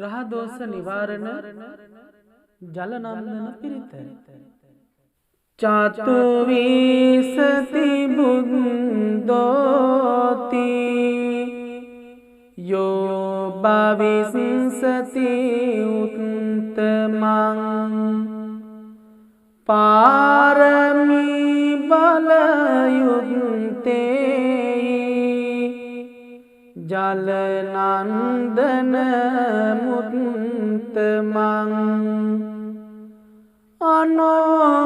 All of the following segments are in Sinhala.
ග්‍රහ දෝෂ නිවාරණ ජල නන්දන පිරිත. චතු විසති බුද්ධෝති යෝ භවිස්සති උත්තමං පාරමී බලයුත්තේ ජල නන්දන මුත්තමං අනෝමානී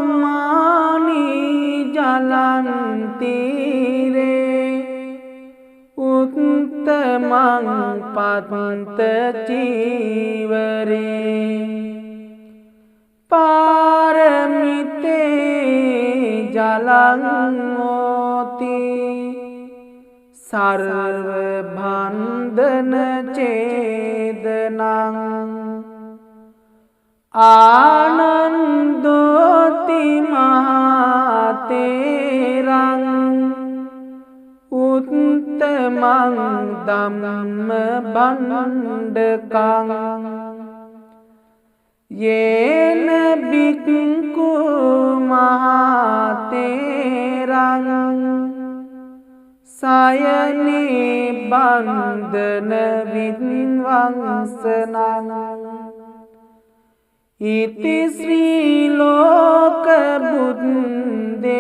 ජලන් තීරේ උත්තමං පත්ත චීවරේ පාරමිතේ ජලං හෝති සර්ව බන්ධන ඡේදනං ආනන්දෝති මහතේරං උත්තමං ධම්ම බණ්ඩකං යේන බික්ඛු මහතේරං සයනේ බන්ධන විද්වංසනං ඉති ශ්‍රී ලෝක බුද්දේ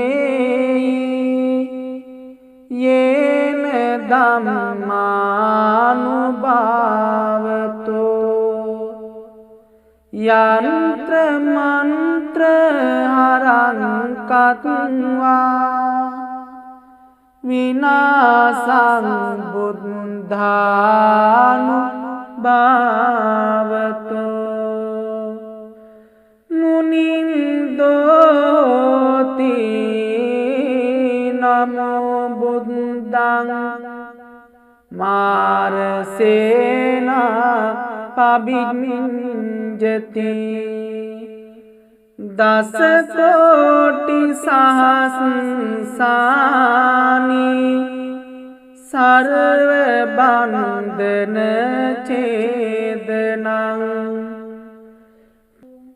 යේන ධම්මානුභාවතෝ යන්ත්‍ර මන්ත්‍ර හරං කତ୍වා විනාසං බුද්ධානුභාවතෝ මුනින්දෝති නමෝ බුද්ධං මාරසේනා පබිඤ්ජති දස කෝටි සහස්‍රානි සර්ව බන්ධන ඡේදනං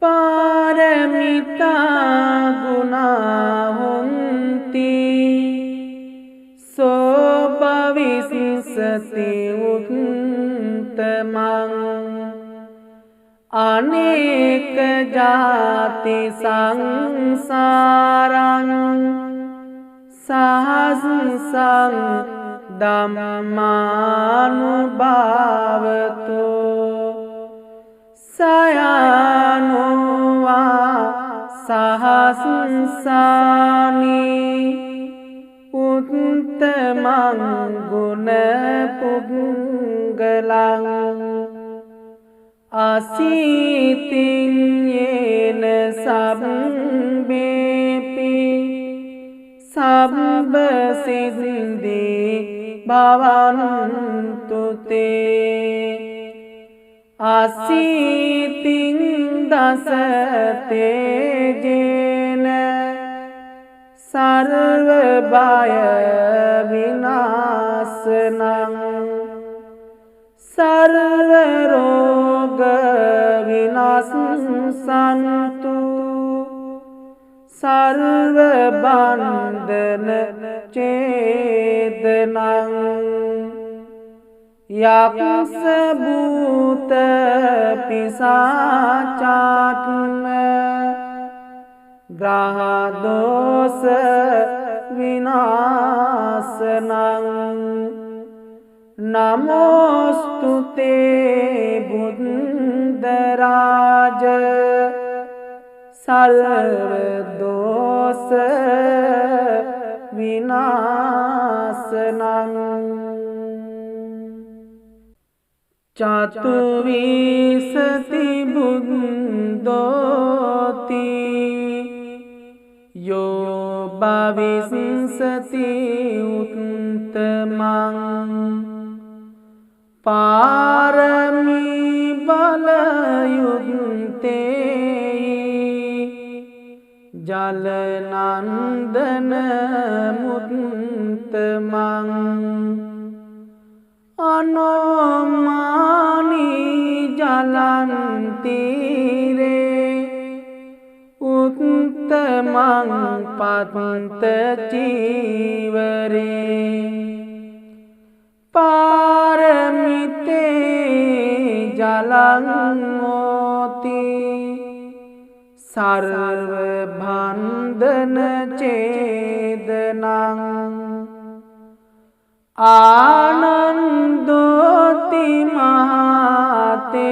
පාරමිතා ගුණා හොන්ති සෝ භවිස්සති උත්තමං අනේක ජාති සංසාරං සහස්සං ධම්මානුභාවතෝ සයනෝවා සහස්සානි උත්තමං ගුණ පුද්ගලං අසීතින් යේන සබ්බේපි සබ්බ සිද්ධි භවන්තු තේ අසීතින් දස තේජේන සර්ව බය විනාශනං සර්ව රෝග විනාශන්තු සර්ව බන්ධන ඡේදනං යක්ෂ භූත පිසාචාත්ම ග්‍රහ දෝෂ විනාශනං නමෝස්තුතේ බුද්ධරාජ සර්ව දෝෂ විනාශනං චතු විසති බුද්ධෝති යෝ භවිස්සති උත්තමං පාරමී බලයුත්තේ ජල නන්දන මුත්තමං අනෝමානී ජල ජලන් තීරේ උත්තමං පත්ත චීවරේ පාරමිතේ ජලං හෝති සර්ව බන්ධන ඡේදනං ආනන්දෝති මහතේරං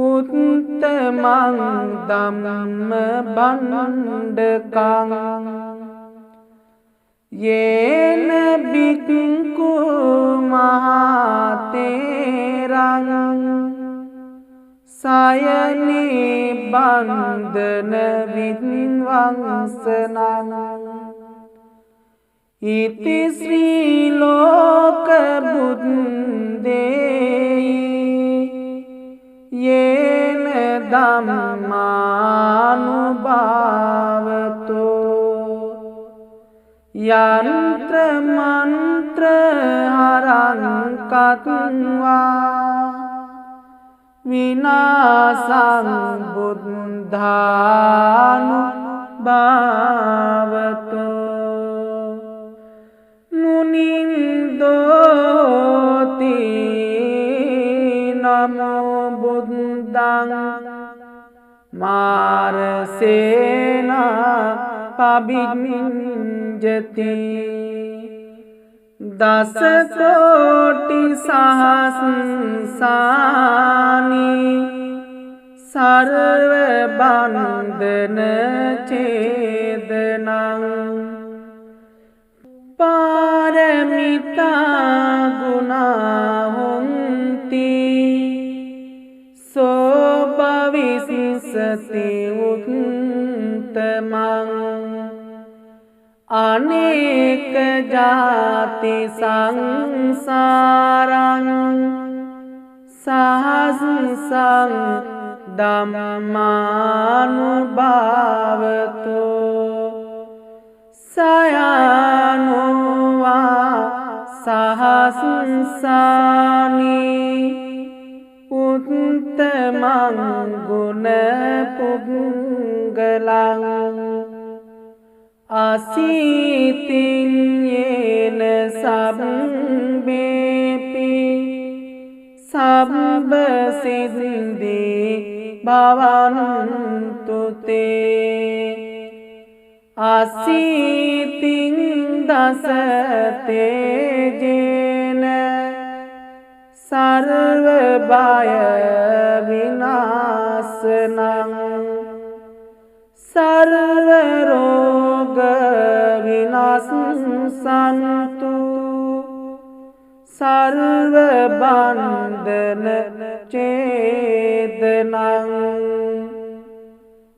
උත්තමං ධම්ම බණ්ඩකං යේන බික්ඛු මහතේරං සයනී බන්ධන විද්වංසනං ඉති ශ්‍රී ලෝක බුද්දේහි යේන ධම්මානුභාවතෝ යන්ත්‍ර මන්ත්‍ර හරං කତ୍වා විනාසං බුද්ධානුභාවතෝ මුනින්දෝති නමෝ බුද්ධං මාරසේනා පබිඤ්ජති දස කෝටි සහස්‍රානි සර්ව බන්ධන ඡේදනං පාරමිතා ගුණා හොන්ති සෝ භවිස්සති උත්තමං අනේක ජාති සංසාරං සහස්‍රං ධම්මානුභාවතෝ සයනෝවා සහස්‍රානි උත්තමං ගුණ පුද්ගලං අසීතින් යේන සබ්බේපි සබ්බ සිද්ධි භවන්තු තේ අසීතින් දස තේජේන සර්ව බය විනාශනං සර්ව රෝග විනාශන්තු සර්ව බන්ධන ඡේදනං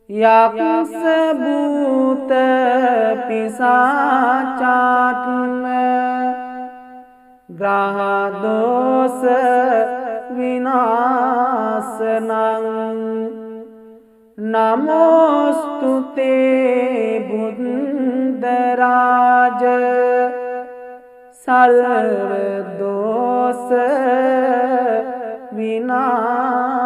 යක්ෂ භූත පිසාචාත්ම ග්‍රහ දෝෂ විනාශනං නමෝස්තුතේ බුද්ධරාජ සර්ව දෝෂ විනාශනං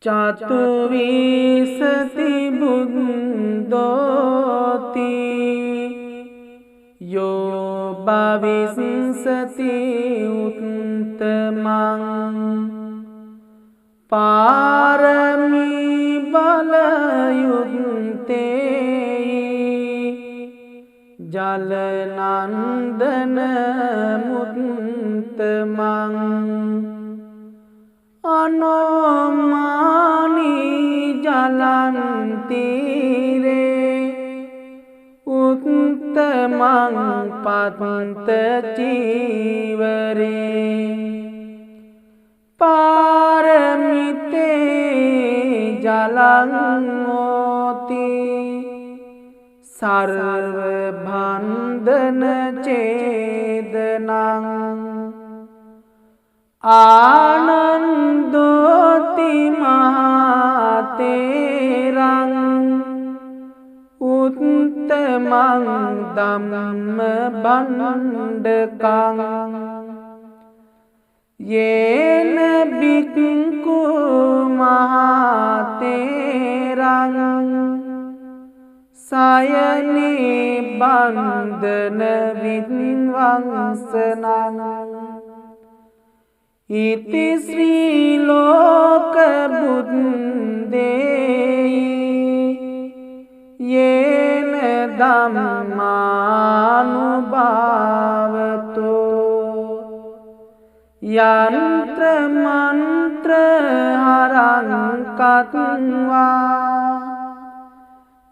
චතුවිසති බුද්ධෝති යෝ භවිස්සති උත්තමං පාරමී බලයුත්තේ ජලනන්දන මුත්තමං අනෝමානී ජලන් තීරේ උත්තමං පත්ත චීවරේ පාරමිතේ ජලං හෝති සර්ව බන්ධන ඡේදනං ආනන්දෝති මහතේරං උත්තමං මං ධම්ම බණ්ඩකං යේන බික්ඛු මහතේරං සයනේ බන්ධන විද්වංසනං ඉති ශ්‍රී ලෝක බුද්දේ යේන ධම්මානුභාවතෝ යන්ත්‍ර මන්ත්‍ර හරං කତ୍වා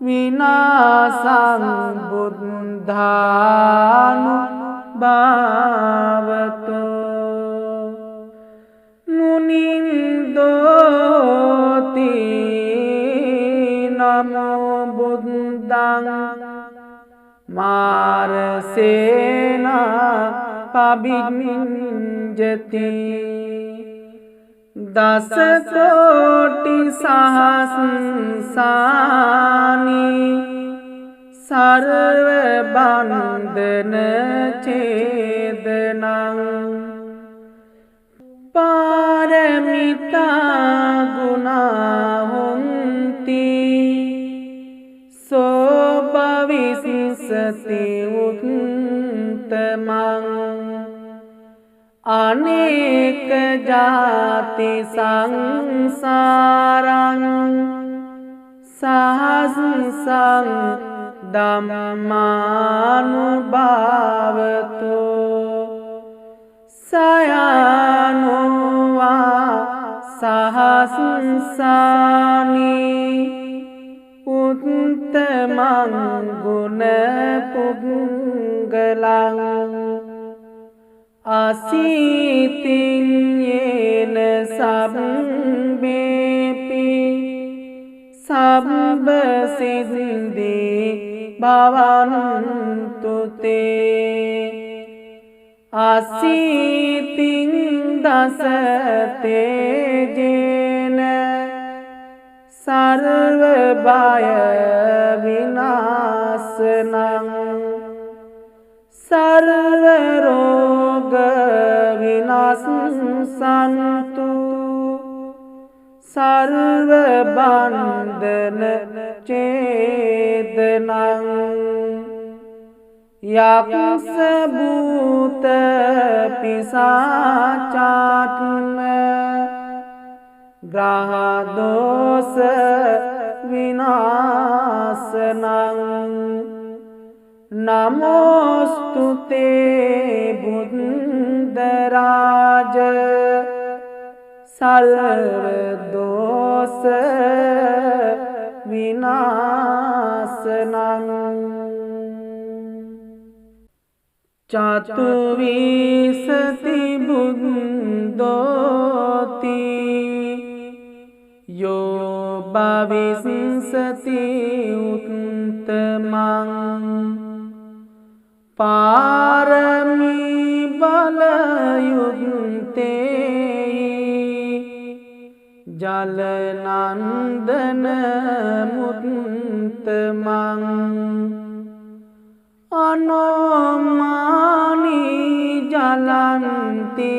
විනාසං බුද්ධානුභාවතෝ මුනින්දෝති නමෝ බුද්ධං මාරසේනා පබිඤ්ජති දස කෝටි සහස්‍රානි සර්ව බන්ධන ඡේදනං පාරමිතා ගුණා හොන්ති සෝ භවිස්සති උත්තමං අනේක ජාති සංසාරං සහස්‍රං ධම්මානුභාවතෝ සයනෝවා සහස්‍රානි උත්තමං ගුණ පුද්ගලං අසීතින් යේන සබ්බේපි සබ්බ සිද්ධි භවන්තු තේ අසීතින් දස තේජේන සර්ව බය විනාශනං සර්ව රෝග විනාශන්තු සර්ව බන්ධන ඡේදනං යක්ෂ භූත පිසාචාත්ම ග්‍රහ දෝෂ විනාශනං නමෝස්තුතේ බුද්ධරාජ සර්ව දෝෂ විනාශනං චතුවිසති බුද්ධෝති යෝ භවිස්සති උත්තමං පාරමී බලයුත්තේ ජලනන්දන මුත්තමං අනෝමානී ජලන්තිරේ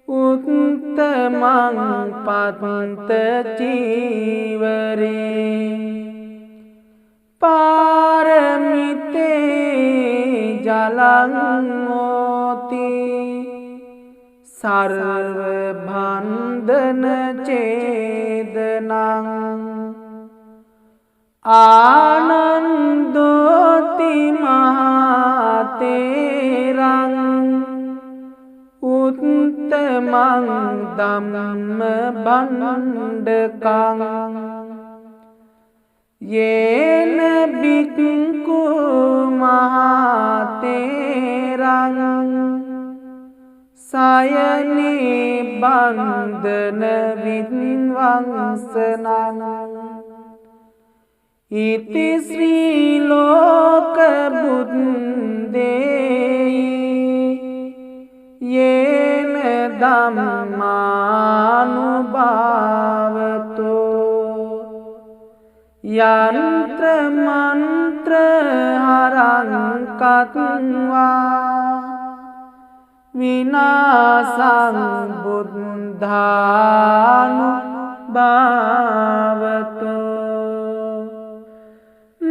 උත්තමං පත්ත චීවරේ පාරමිතේ ජලං හෝති සර්ව බන්ධන ඡේදනං ආනන්දෝති මහතේරං උත්තමං ධම්ම බණ්ඩකං යේන බික්ඛු මහතේරං සයනේ බන්ධන විද්වංසනං ඉති ශ්‍රී ලෝක බුද්දේ යේන ධම්මානුභාවතෝ यंत्र मंत्र हरं कत्वा विनाशं बुद्धानुभावतो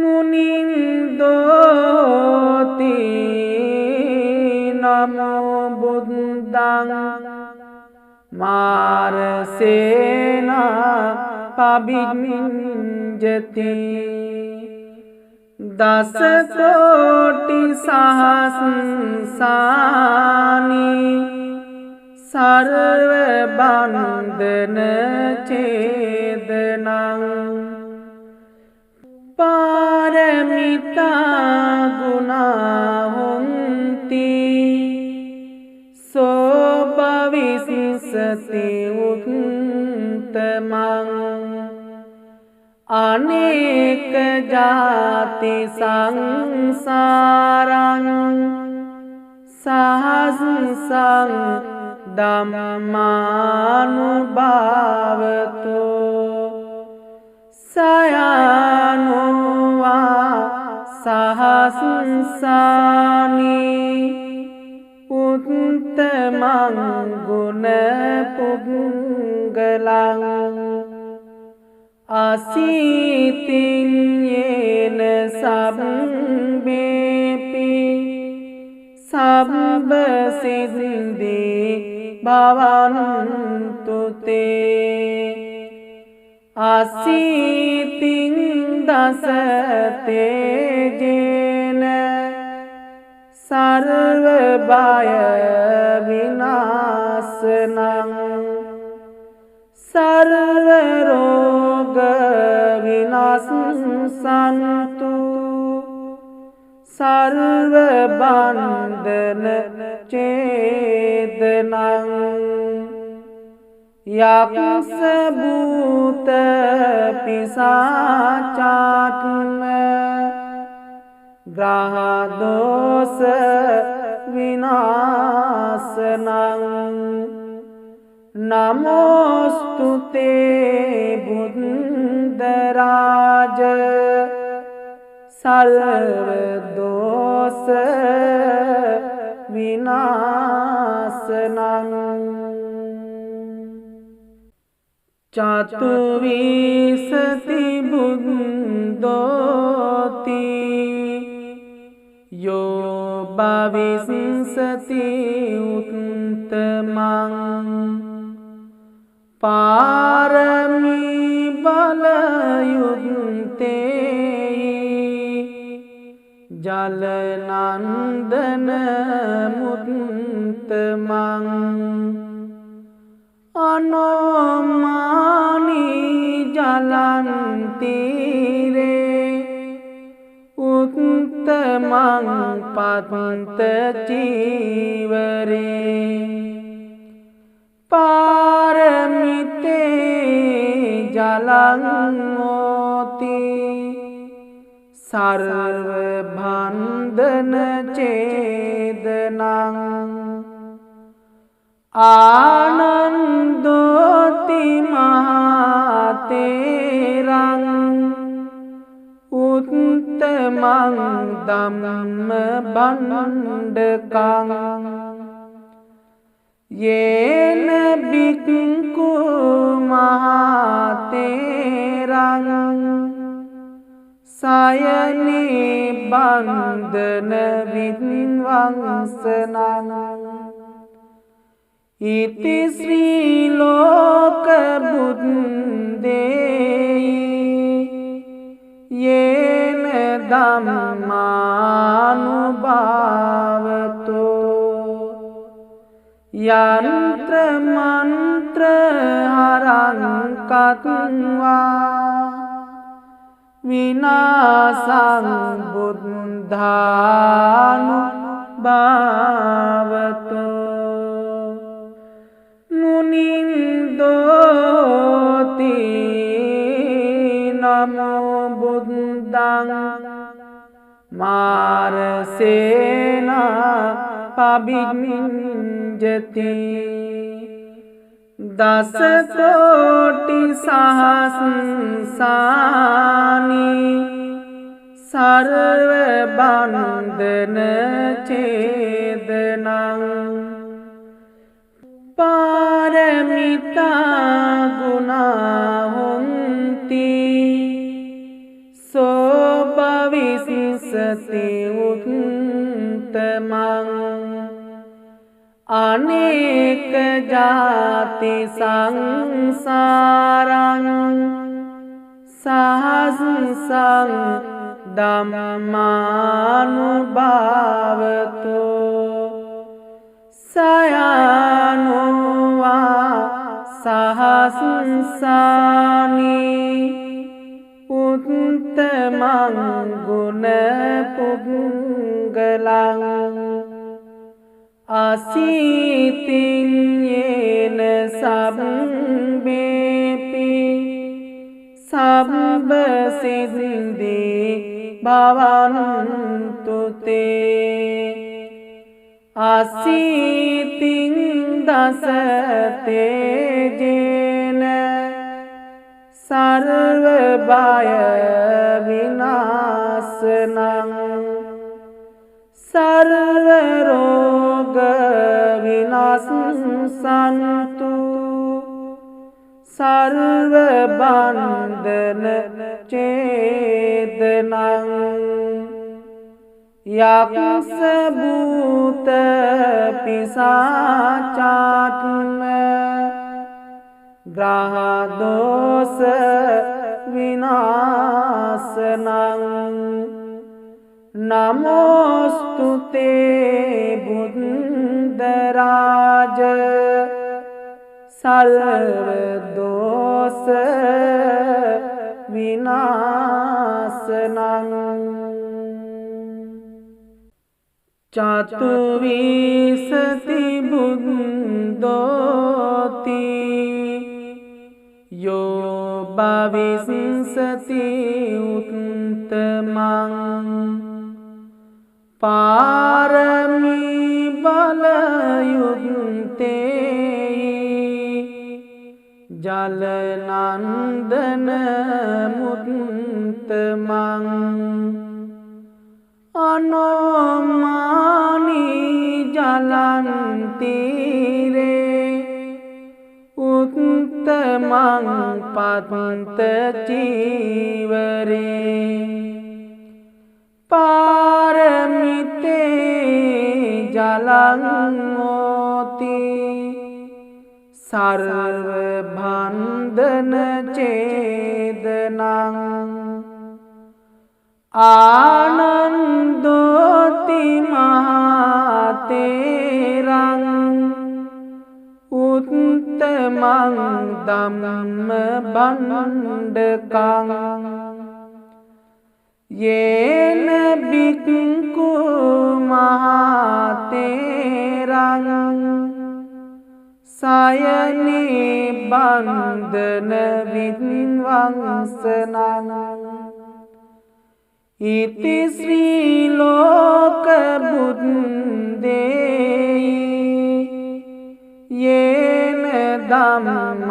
मुनिन्दोति नमो बुद्धं मारसेना पविञ्जति दस कोटि सहस्राणि सर्वबन्धन छेदनं पारमिता गुणा हुन्ति सो भविष्यति उत्तमं अनेक जाति संसारं सहस्रं धम्मानुभावतो सयानो वा सहस्राणि उत्तमं गुणपुङ्गलं अशीतिं येन सर्वेऽपि सर्वसिद्धि भवन्तु ते अशीतिं दश तेजेन सर्वभय विनाशनं सर्वरोग विनाशन्तु सर्वबन्धन छेदनं यक्षभूत पिशाचात्म ग्रहदोष विनाशनं नमोऽस्तु ते बुद्धराज सर्वदोष विनाशनं चतुर्विंशति बुद्धोति यो भविष्यति उत्तमं पारमी बलयुक्ते जलनन्दन मुत्तमं अनोमानि जलन्तीरे उत्तमं पतञ्चीवरे पारमिते जलंगोति सर्वबन्धन छेदनं आनन्दोति महातेरं उत्तमं धम्मभण्डकं येन भिक्खु महातेरं सायनि बन्धन विध्वंसनं इति श्रीलोकबुद्धेः येन धम्मानुभावतो यंत्र मंत्र हरं कत्वा विनाशं बुद्धानुभावतो मुनिन्दोति नमो बुद्धं मारसेना पविञ्जति दश कोटि सहस्राणि सर्व बंधन छेदनं पारमिता गुणा हुन्ति सो भविष्यति उत्तमं अनेक जाति संसारं सहस्रं धम्मानुभावतो सयानो वा सहस्राणि उत्तमं गुणपुङ्गलं अशीतिं येन सर्वेऽपि सर्वसिद्धि भवन्तु ते अशीतिं दशतेजेन सर्वभयविनाशनं सर्वरोगविनाशन्तु सर्वबन्धन छेदनं यक्षभूत पिशाचात्म ग्रहदोष विनाशनं नमोऽस्तु ते बुद्धराज सर्वदोष विनाशनं चतुर्विंशति बुद्धोति यो भविष्यति उत्तमं पारमी बलयुक्ते जलनन्दन मुत्तमं अनोमानि जलन्तीरे उत्तमं पतञ्चीवरे पारमिते जलंगोति सर्वबन्धन छेदनं आनन्दोति महातेरं उत्तमं धम्मभण्डकं येन भिक्खु महातेरं सायने बन्धन विध्वंसनं इति श्रीलोकबुद्धेः येन धम्मानुभावतो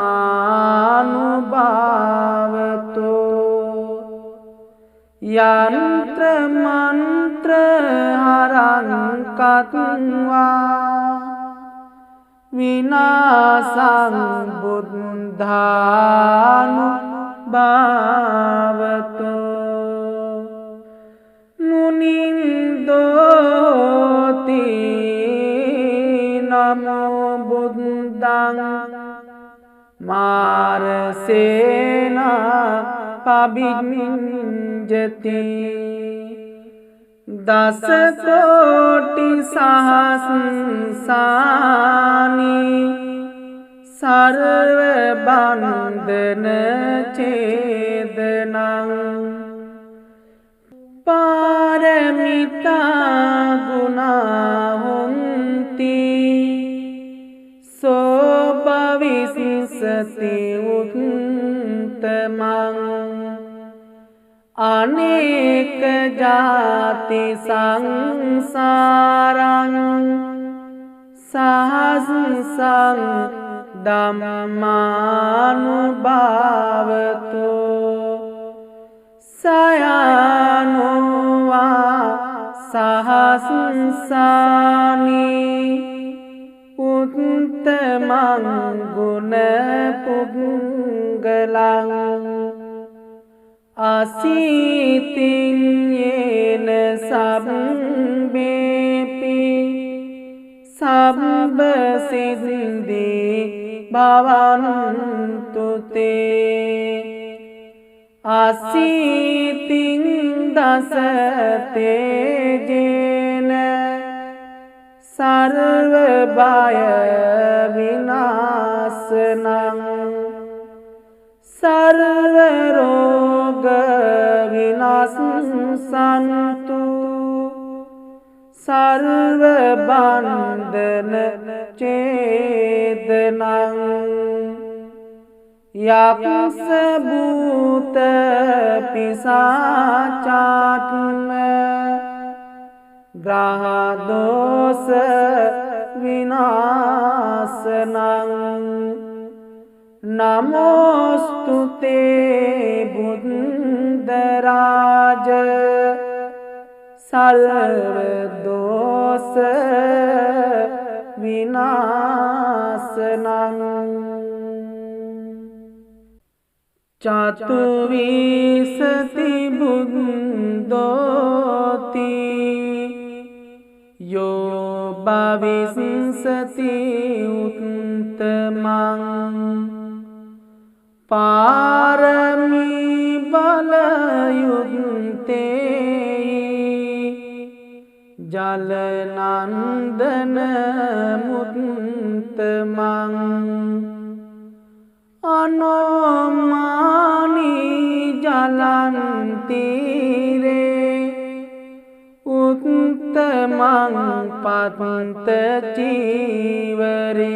यन्त्रमन्त्रहरं कत्वा विनाशं बुद्धानुभावतो मुनिन्दोति नमो बुद्धं मारसेन पविञ्जति दशकोटिसहस्राणि सर्वबन्धन छेदनं पारमिता गुणा हुन्ति सो भविष्यति उत्तमं अनेक जाति संसारं सहस्रं धम्मानुभावतो सयानो සහස්සානි උත්තමං ගුණ පුද්ගලං අසීතින් යේන සබ්බේපි සබ්බ සිද්ධි භවන්තු තේ අසීතින් දස තේජේන සර්ව බය විනාශනං සර්ව රෝග විනාශන්තු සර්ව බන්ධන ඡේදනං යක්ෂ භූත පිසාචාත්ම ග්‍රහ දෝෂ විනාශනං නමෝස්තුතේ බුද්ධ රාජ සල්ව දෝෂ විනාශනං චතුවිසති බුද්ධෝති යෝ භවිස්සති උත්තමං පාරමී බලයුත්තේ ජලනන්දන මුත්තමං අනෝමානී ජලන්තිරේ උත්තමං පත්ත චීවරේ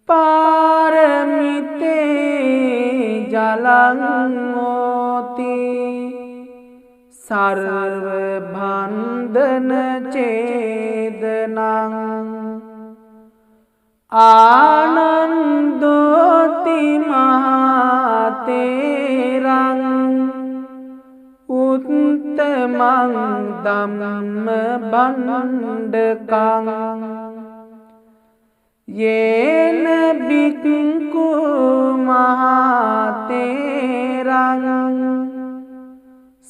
පාරමිතේ ජලං හෝති සර්ව බන්ධන ඡේදනං ආනන්දෝති මහතේරං උත්තමං ධම්ම බණ්ඩකං යේන බික්ඛු මහතේරං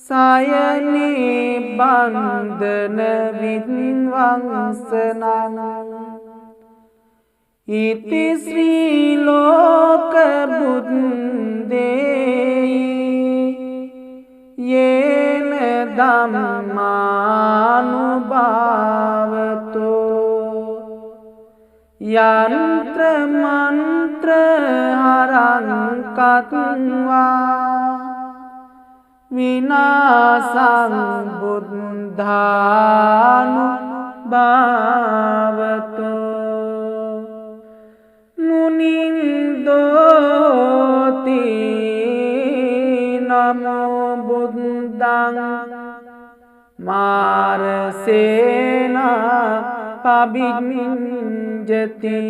සයනී බන්ධන විද්වංසනං ඉති ශ්‍රී ලෝක බුද්දේ යේන ධම්මානුභාවතෝ යන්ත්‍ර මන්ත්‍ර හරං කତ୍වා විනාසං බුද්ධානුභාවතෝ මුනින්දෝති නමෝ බුද්ධං මාරසේනා පබිඤ්ජති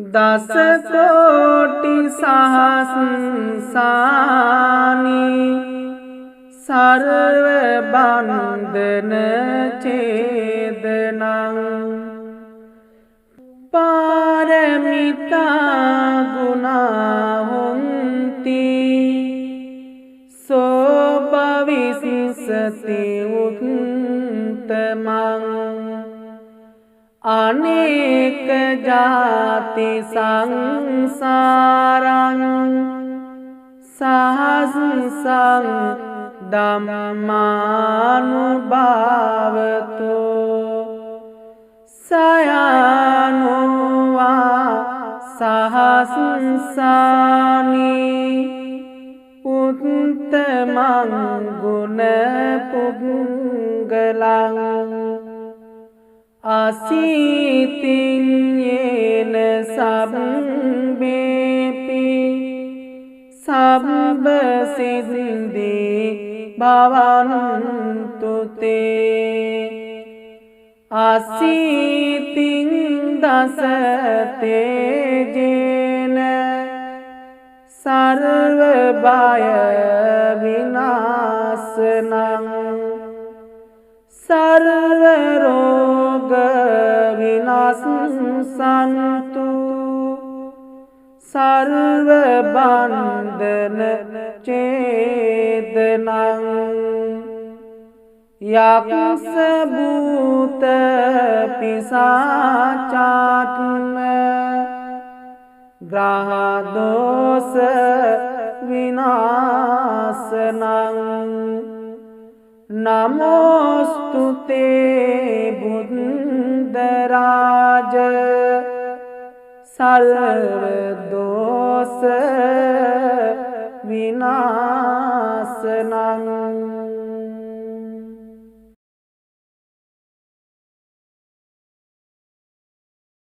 දස කෝටි සහස්සානි සර්ව බන්ධන ඡේදනං පාරමිතා ගුණා හොන්ති සෝ භවිස්සති උත්තමං අනේක ජාති සංසාරං සහස්සං ධම්මානුභාවතෝ සයනෝවා සහස්සානි උත්තමං ගුණ පුද්ගලං අසීතින් යේන සබ්බේපි සබ්බ සිද්ධි භවන්තු තේ අසීතින් දස තේජේන सर्वभय विनाशनं सर्वरोग विनाशन्तु सर्वबन्धन चेदनं यक्षभूत पिशाचात्म ग्रहदोष विनाशनं नमोस्तुते बुद्धराज सर्वदोष विनाशनं।